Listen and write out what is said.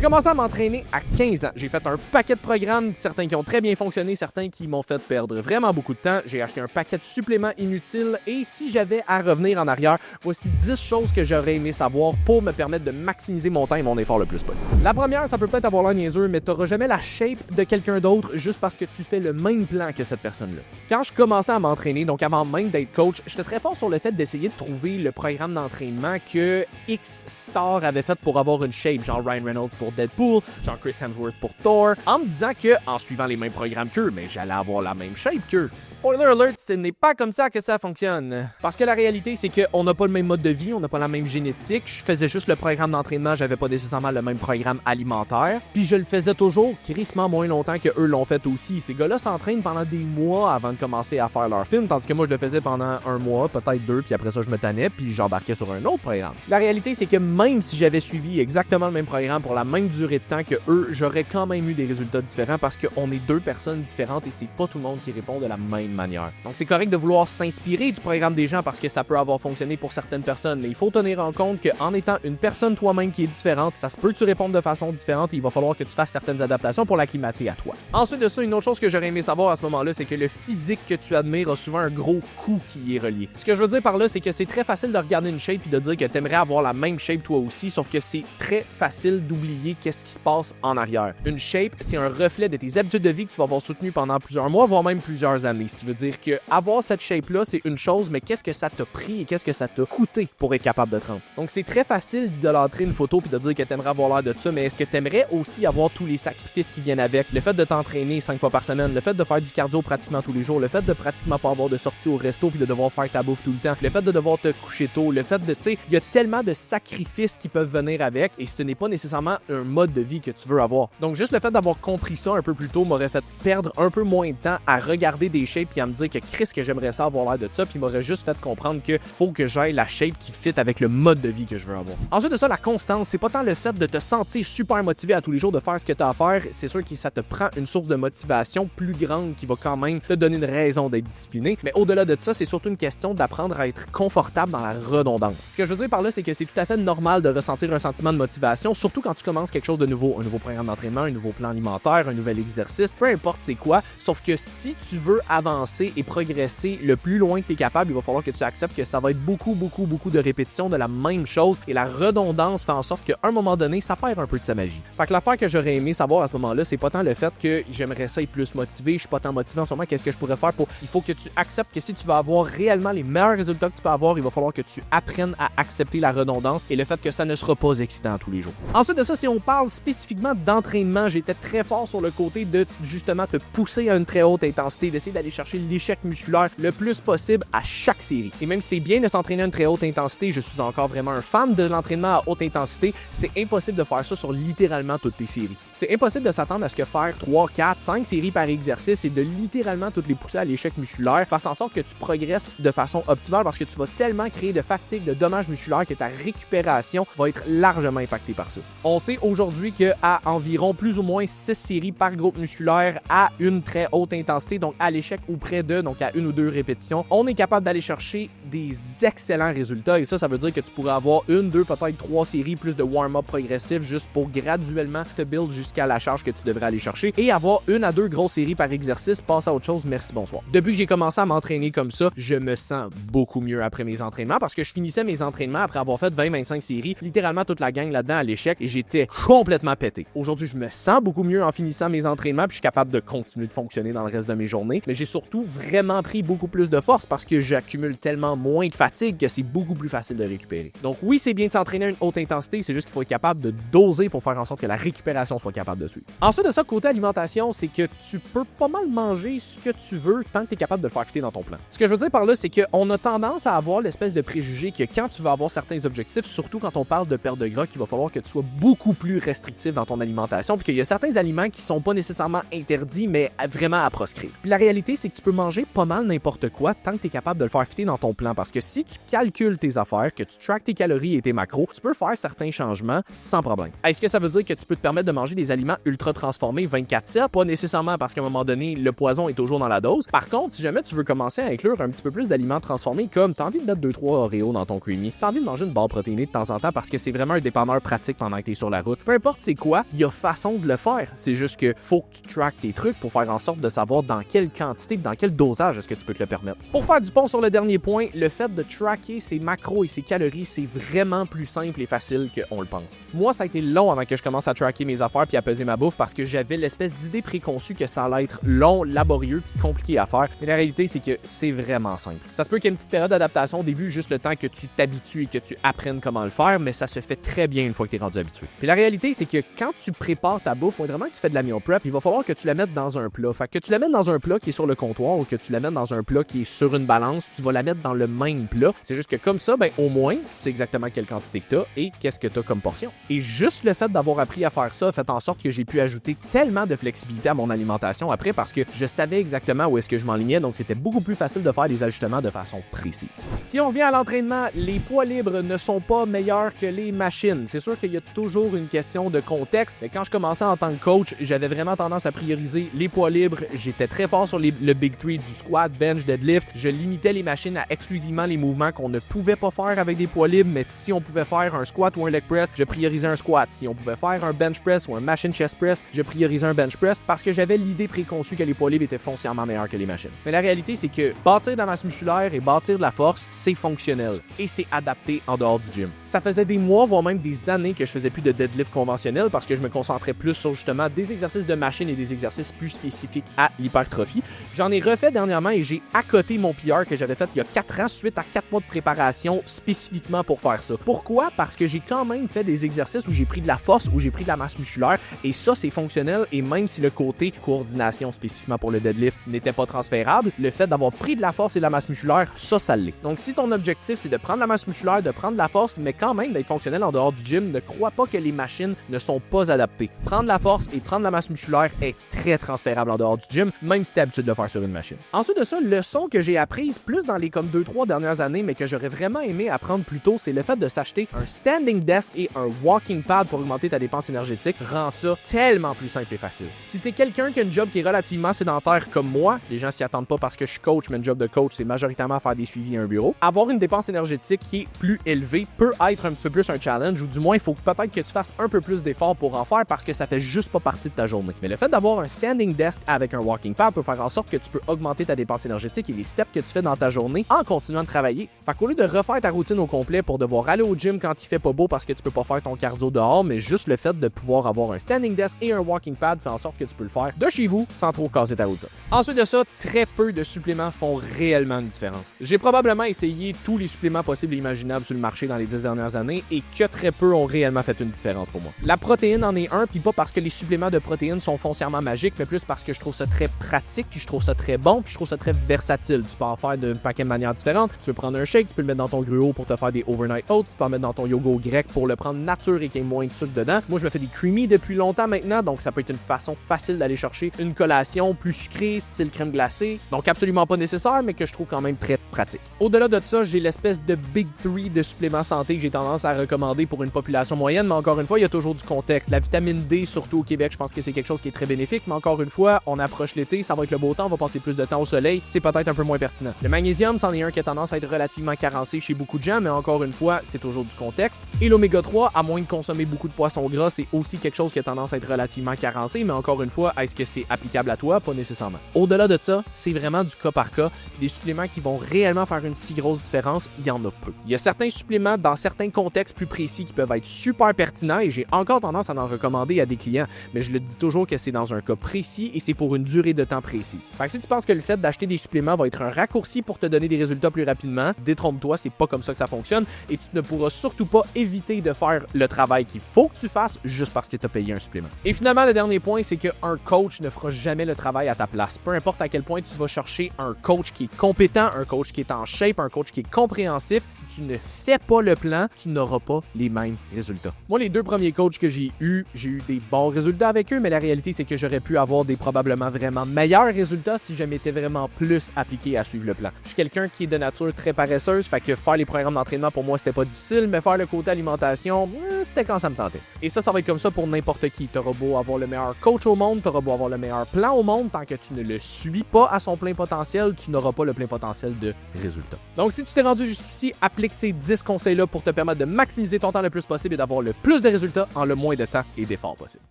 commencé à m'entraîner à 15 ans. J'ai fait un paquet de programmes, certains qui ont très bien fonctionné, certains qui m'ont fait perdre vraiment beaucoup de temps. J'ai acheté un paquet de suppléments inutiles et si j'avais à revenir en arrière, voici 10 choses que j'aurais aimé savoir pour me permettre de maximiser mon temps et mon effort le plus possible. La première, ça peut peut-être avoir l'air niaiseux, mais t'auras jamais la shape de quelqu'un d'autre juste parce que tu fais le même plan que cette personne-là. Quand je commençais à m'entraîner, donc avant même d'être coach, j'étais très fort sur le fait d'essayer de trouver le programme d'entraînement que X Star avait fait pour avoir une shape, genre Ryan Reynolds pour Deadpool, genre Chris Hemsworth pour Thor, en me disant que, en suivant les mêmes programmes qu'eux, mais j'allais avoir la même shape qu'eux. Spoiler alert, ce n'est pas comme ça que ça fonctionne. Parce que la réalité, c'est qu'on n'a pas le même mode de vie, on n'a pas la même génétique, je faisais juste le programme d'entraînement, j'avais pas nécessairement le même programme alimentaire, puis je le faisais toujours crissement moins longtemps que eux l'ont fait aussi. Ces gars-là s'entraînent pendant des mois avant de commencer à faire leur film, tandis que moi je le faisais pendant un mois, peut-être 2, puis après ça je me tannais, puis j'embarquais sur un autre programme. La réalité, c'est que même si j'avais suivi exactement le même programme pour la même durée de temps que eux, j'aurais quand même eu des résultats différents parce qu'on est deux personnes différentes et c'est pas tout le monde qui répond de la même manière. Donc c'est correct de vouloir s'inspirer du programme des gens parce que ça peut avoir fonctionné pour certaines personnes, mais il faut tenir en compte qu'en étant une personne toi-même qui est différente, ça se peut que tu répondes de façon différente et il va falloir que tu fasses certaines adaptations pour l'acclimater à toi. Ensuite de ça, une autre chose que j'aurais aimé savoir à ce moment-là, c'est que le physique que tu admires a souvent un gros coût qui y est relié. Ce que je veux dire par là, c'est que c'est très facile de regarder une shape et de dire que t'aimerais avoir la même shape toi aussi, sauf que c'est très facile d'oublier qu'est-ce qui se passe en arrière. Une shape, c'est un reflet de tes habitudes de vie que tu vas avoir soutenues pendant plusieurs mois, voire même plusieurs années. Ce qui veut dire que avoir cette shape-là, c'est une chose, mais qu'est-ce que ça t'a pris et qu'est-ce que ça t'a coûté pour être capable de te rendre? Donc c'est très facile d'idolâtrer une photo puis de dire que t'aimerais avoir l'air de ça, mais est-ce que t'aimerais aussi avoir tous les sacrifices qui viennent avec? Le fait de t'entraîner 5 fois par semaine, le fait de faire du cardio pratiquement tous les jours, le fait de pratiquement pas avoir de sortie au resto puis de devoir faire ta bouffe tout le temps, le fait de devoir te coucher tôt, le fait de, tu sais, il y a tellement de sacrifices qui peuvent venir avec et ce n'est pas nécessairement un mode de vie que tu veux avoir. Donc juste le fait d'avoir compris ça un peu plus tôt m'aurait fait perdre un peu moins de temps à regarder des shapes et à me dire que Chris, que j'aimerais ça avoir l'air de ça, puis m'aurait juste fait comprendre que faut que j'aille la shape qui fit avec le mode de vie que je veux avoir. Ensuite de ça, la constance, c'est pas tant le fait de te sentir super motivé à tous les jours de faire ce que tu as à faire, c'est sûr que ça te prend une source de motivation plus grande qui va quand même te donner une raison d'être discipliné, mais au-delà de ça, c'est surtout une question d'apprendre à être confortable dans la redondance. Ce que je veux dire par là, c'est que c'est tout à fait normal de ressentir un sentiment de motivation, surtout quand tu commences quelque chose de nouveau, un nouveau programme d'entraînement, un nouveau plan alimentaire, un nouvel exercice, peu importe c'est quoi, sauf que si tu veux avancer et progresser le plus loin que tu es capable, il va falloir que tu acceptes que ça va être beaucoup de répétitions de la même chose et la redondance fait en sorte qu'à un moment donné, ça perd un peu de sa magie. Fait que l'affaire que j'aurais aimé savoir à ce moment-là, c'est pas tant le fait que j'aimerais ça être plus motivé, je suis pas tant motivé en ce moment, qu'est-ce que je pourrais faire pour... Il faut que tu acceptes que si tu vas avoir réellement les meilleurs résultats que tu peux avoir, il va falloir que tu apprennes à accepter la redondance et le fait que ça ne sera pas excitant tous les jours. Ensuite de ça, si on parle spécifiquement d'entraînement, j'étais très fort sur le côté de justement te pousser à une très haute intensité, d'essayer d'aller chercher l'échec musculaire le plus possible à chaque série. Et même si c'est bien de s'entraîner à une très haute intensité, je suis encore vraiment un fan de l'entraînement à haute intensité, c'est impossible de faire ça sur littéralement toutes tes séries. C'est impossible de s'attendre à ce que faire 3, 4, 5 séries par exercice et de littéralement toutes les pousser à l'échec musculaire fasse en sorte que tu progresses de façon optimale parce que tu vas tellement créer de fatigue, de dommages musculaires que ta récupération va être largement impactée par ça. On sait aujourd'hui qu'à environ plus ou moins 6 séries par groupe musculaire à une très haute intensité, donc à l'échec ou près de, donc à 1 ou 2 répétitions, on est capable d'aller chercher des excellents résultats et ça veut dire que tu pourrais avoir 1, 2, peut-être 3 séries plus de warm-up progressif juste pour graduellement te build jusqu'à la charge que tu devrais aller chercher et avoir 1 à 2 grosses séries par exercice, passe à autre chose, merci, bonsoir. Depuis que j'ai commencé à m'entraîner comme ça, je me sens beaucoup mieux après mes entraînements parce que je finissais mes entraînements après avoir fait 20-25 séries, littéralement toute la gang là-dedans à l'échec et j'étais complètement pété. Aujourd'hui, je me sens beaucoup mieux en finissant mes entraînements puis je suis capable de continuer de fonctionner dans le reste de mes journées, mais j'ai surtout vraiment pris beaucoup plus de force parce que j'accumule tellement moins de fatigue que c'est beaucoup plus facile de récupérer. Donc oui, c'est bien de s'entraîner à une haute intensité, c'est juste qu'il faut être capable de doser pour faire en sorte que la récupération soit capable de suivre. Ensuite de ça, côté alimentation, c'est que tu peux pas mal manger ce que tu veux tant que tu es capable de le faire fitter dans ton plan. Ce que je veux dire par là, c'est qu'on a tendance à avoir l'espèce de préjugé que quand tu vas avoir certains objectifs, surtout quand on parle de perte de gras, qu'il va falloir que tu sois beaucoup plus restrictif dans ton alimentation, puis qu'il y a certains aliments qui sont pas nécessairement interdits, mais vraiment à proscrire. Puis la réalité, c'est que tu peux manger pas mal n'importe quoi tant que tu es capable de le faire fitter dans ton plan, parce que si tu calcules tes affaires, que tu traques tes calories et tes macros, tu peux faire certains changements sans problème. Est-ce que ça veut dire que tu peux te permettre de manger des aliments ultra transformés 24/7? Pas nécessairement, parce qu'à un moment donné, le poison est toujours dans la dose. Par contre, si jamais tu veux commencer à inclure un petit peu plus d'aliments transformés, comme t'as envie de mettre 2-3 Oreos dans ton creamy, t'as envie de manger une barre protéinée de temps en temps parce que c'est vraiment un dépanneur pratique pendant que t'es sur la route, route. Peu importe c'est quoi, il y a façon de le faire. C'est juste que faut que tu traques tes trucs pour faire en sorte de savoir dans quelle quantité, dans quel dosage est-ce que tu peux te le permettre. Pour faire du pont sur le dernier point, le fait de tracker ses macros et ses calories, c'est vraiment plus simple et facile qu'on le pense. Moi, ça a été long avant que je commence à tracker mes affaires puis à peser ma bouffe parce que j'avais l'espèce d'idée préconçue que ça allait être long, laborieux puis compliqué à faire. Mais la réalité, c'est que c'est vraiment simple. Ça se peut qu'il y ait une petite période d'adaptation au début, juste le temps que tu t'habitues et que tu apprennes comment le faire, mais ça se fait très bien une fois que tu es rendu habitué. Puis la réalité, c'est que quand tu prépares ta bouffe, moindrement que tu fais de la meal prep, il va falloir que tu la mettes dans un plat. Fait que tu la mettes dans un plat qui est sur le comptoir ou que tu la mettes dans un plat qui est sur une balance, tu vas la mettre dans le même plat. C'est juste que comme ça, ben au moins, tu sais exactement quelle quantité que tu as et qu'est-ce que tu as comme portion. Et juste le fait d'avoir appris à faire ça a fait en sorte que j'ai pu ajouter tellement de flexibilité à mon alimentation après parce que je savais exactement où est-ce que je m'enlignais, donc c'était beaucoup plus facile de faire des ajustements de façon précise. Si on vient à l'entraînement, les poids libres ne sont pas meilleurs que les machines. C'est sûr qu'il y a toujours une question de contexte, mais quand je commençais en tant que coach, j'avais vraiment tendance à prioriser les poids libres. J'étais très fort sur le Big Three du squat, bench, deadlift. Je limitais les machines à exclusivement les mouvements qu'on ne pouvait pas faire avec des poids libres, mais si on pouvait faire un squat ou un leg press, je priorisais un squat. Si on pouvait faire un bench press ou un machine chest press, je priorisais un bench press parce que j'avais l'idée préconçue que les poids libres étaient foncièrement meilleurs que les machines. Mais la réalité, c'est que bâtir de la masse musculaire et bâtir de la force, c'est fonctionnel et c'est adapté en dehors du gym. Ça faisait des mois, voire même des années que je faisais plus de deadlift conventionnel parce que je me concentrais plus sur justement des exercices de machine et des exercices plus spécifiques à l'hypertrophie. J'en ai refait dernièrement et j'ai accoté mon PR que j'avais fait il y a 4 ans suite à 4 mois de préparation spécifiquement pour faire ça. Pourquoi? Parce que j'ai quand même fait des exercices où j'ai pris de la force, où j'ai pris de la masse musculaire et ça, c'est fonctionnel et même si le côté coordination spécifiquement pour le deadlift n'était pas transférable, le fait d'avoir pris de la force et de la masse musculaire, ça l'est. Donc si ton objectif c'est de prendre la masse musculaire, de prendre de la force, mais quand même d'être fonctionnel en dehors du gym, ne crois pas que les machines ne sont pas adaptées. Prendre la force et prendre la masse musculaire est très transférable en dehors du gym, même si tu es habitué de le faire sur une machine. Ensuite de ça, leçon que j'ai apprise plus dans les comme 2-3 dernières années, mais que j'aurais vraiment aimé apprendre plus tôt, c'est le fait de s'acheter un standing desk et un walking pad pour augmenter ta dépense énergétique rend ça tellement plus simple et facile. Si t'es quelqu'un qui a une job qui est relativement sédentaire comme moi, les gens s'y attendent pas parce que je suis coach, mais une job de coach, c'est majoritairement faire des suivis à un bureau, avoir une dépense énergétique qui est plus élevée peut être un petit peu plus un challenge, ou du moins, il faut peut-être que tu fasses un peu plus d'efforts pour en faire parce que ça fait juste pas partie de ta journée. Mais le fait d'avoir un standing desk avec un walking pad peut faire en sorte que tu peux augmenter ta dépense énergétique et les steps que tu fais dans ta journée en continuant de travailler. Fait qu'au lieu de refaire ta routine au complet pour devoir aller au gym quand il fait pas beau parce que tu peux pas faire ton cardio dehors, mais juste le fait de pouvoir avoir un standing desk et un walking pad fait en sorte que tu peux le faire de chez vous sans trop casser ta routine. Ensuite de ça, très peu de suppléments font réellement une différence. J'ai probablement essayé tous les suppléments possibles et imaginables sur le marché dans les 10 dernières années et que très peu ont réellement fait une différence pour moi. La protéine en est un, puis pas parce que les suppléments de protéines sont foncièrement magiques, mais plus parce que je trouve ça très pratique, puis je trouve ça très bon, puis je trouve ça très versatile. Tu peux en faire d'un paquet de manières différentes. Tu peux prendre un shake, tu peux le mettre dans ton gruau pour te faire des overnight oats, tu peux en mettre dans ton yogourt grec pour le prendre nature et qu'il y ait moins de sucre dedans. Moi, je me fais des creamy depuis longtemps maintenant, donc ça peut être une façon facile d'aller chercher une collation plus sucrée, style crème glacée. Donc absolument pas nécessaire, mais que je trouve quand même très pratique. Au-delà de ça, j'ai l'espèce de Big Three de suppléments santé que j'ai tendance à recommander pour une population moyenne, mais encore une fois, il y a toujours du contexte. La vitamine D, surtout au Québec, je pense que c'est quelque chose qui est très bénéfique, mais encore une fois, on approche l'été, ça va être le beau temps, on va passer plus de temps au soleil, c'est peut-être un peu moins pertinent. Le magnésium, c'en est un qui a tendance à être relativement carencé chez beaucoup de gens, mais encore une fois, c'est toujours du contexte. Et l'oméga 3, à moins de consommer beaucoup de poissons gras, c'est aussi quelque chose qui a tendance à être relativement carencé, mais encore une fois, est-ce que c'est applicable à toi? Pas nécessairement. Au-delà de ça, c'est vraiment du cas par cas. Des suppléments qui vont réellement faire une si grosse différence, il y en a peu. Il y a certains suppléments dans certains contextes plus précis qui peuvent être super pertinents et j'ai encore tendance à en recommander à des clients, mais je le dis toujours que c'est dans un cas précis et c'est pour une durée de temps précise. Fait que si tu penses que le fait d'acheter des suppléments va être un raccourci pour te donner des résultats plus rapidement, détrompe-toi, c'est pas comme ça que ça fonctionne et tu ne pourras surtout pas éviter de faire le travail qu'il faut que tu fasses juste parce que tu as payé un supplément. Et finalement, le dernier point, c'est qu'un coach ne fera jamais le travail à ta place. Peu importe à quel point tu vas chercher un coach qui est compétent, un coach qui est en shape, un coach qui est compréhensif, si tu ne fais pas le plan, tu n'auras pas les mêmes résultats. Moi, les 2 premiers coachs que j'ai eu des bons résultats avec eux, mais la réalité, c'est que j'aurais pu avoir des probablement vraiment meilleurs résultats si je m'étais vraiment plus appliqué à suivre le plan. Je suis quelqu'un qui est de nature très paresseuse, fait que faire les programmes d'entraînement pour moi, c'était pas difficile, mais faire le côté alimentation, c'était quand ça me tentait. Et ça va être comme ça pour n'importe qui. T'auras beau avoir le meilleur coach au monde, t'auras beau avoir le meilleur plan au monde, tant que tu ne le suis pas à son plein potentiel, tu n'auras pas le plein potentiel de résultats. Donc, si tu t'es rendu jusqu'ici, applique ces 10 conseils-là pour te permettre de maximiser ton temps le plus possible et d'avoir le plus de résultat en le moins de temps et d'efforts possible.